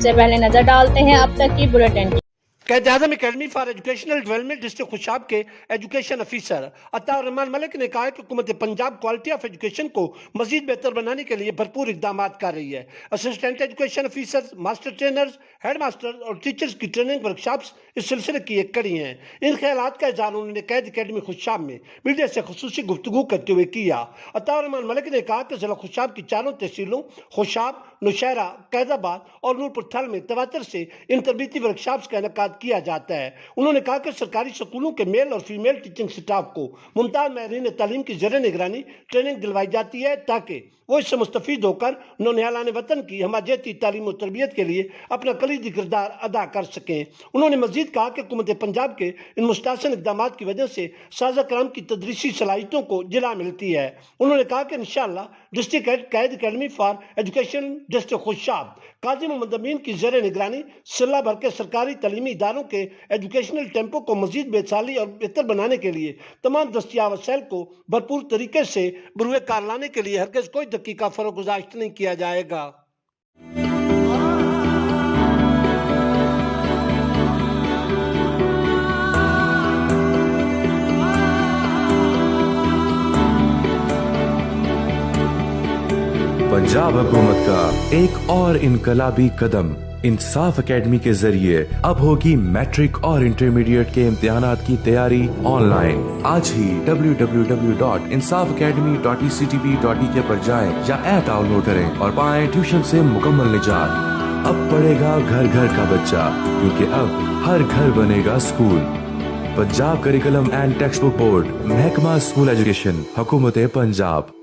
سے پہلے نظر ڈالتے ہیں اب تک کی بلیٹن کی۔ Quaid Azam academy for educational development district Khushab کے ایجوکیشن افیسر عطا الرحمان ملک نے کہا کہ حکومت پنجاب کوالٹی آف ایجوکیشن کو مزید بہتر بنانے کے لیے بھرپور اقدامات کر رہی ہے۔ Assistant education officers, master trainers, head master اور ٹیچرز کی ٹریننگ ورکشاپس اس سلسلے کی ایک کڑی ہیں۔ ان خیالات کا اظہار انہوں نے قائد اکیڈمی خوشاب میں میڈیا سے خصوصی گفتگو کرتے ہوئے کیا۔ عطا الرحمان ملک نے کہا کہ ضلع خوشاب کی چاروں تحصیلوں خوشاب، نوشہرہ، قائد آباد اور نورپور تھل میں تواتر سے ان تربیتی ورکشاپس کا انعقاد کیا جاتا ہے۔ انہوں نے کہا کہ سرکاری سکولوں کے میل اور فیمیل ٹیچنگ سٹاف کو ممتاز ماہرین تعلیم کی زیر نگرانی ٹریننگ دلوائی جاتی ہے تاکہ وہ اس سے مستفید ہو کر نونہالان وطن کی ہمہ تعلیم و تربیت کے لیے اپنا کلیدی کردار ادا کر سکیں۔ انہوں نے مزید کہا کہ حکومت پنجاب کے ان مستحسن اقدامات کی وجہ سے سازہ کرام کی تدریسی صلاحیتوں کو جلا ملتی ہے۔ انہوں نے کہا کہ انشاءاللہ district Quaid academy for education district Khushab قاضی محمد امین کی زیر نگرانی ضلع بھر کے سرکاری تعلیمی اداروں کے ایجوکیشنل ٹیمپو کو مزید بحالی اور بہتر بنانے کے لیے تمام دستیاب وسائل کو بھرپور طریقے سے بروئے کار لانے کے لیے ہرگز کوئی دقیقہ فروگزاشت نہیں کیا جائے گا۔ پنجاب حکومت کا ایک اور انقلابی قدم انصاف اکیڈمی کے ذریعے اب ہوگی میٹرک اور انٹرمیڈیٹ کے امتحانات کی تیاری آن لائن۔ آج ہی www.insafacademy.ectv.ek پر جائیں یا ایپ ڈاؤن لوڈ کریں اور پائیں ٹیوشن سے مکمل نجات۔ اب پڑھے گا گھر گھر کا بچہ، کیونکہ اب ہر گھر بنے گا school. Punjab curriculum and text book board, محکمہ اسکول ایجوکیشن، حکومت پنجاب۔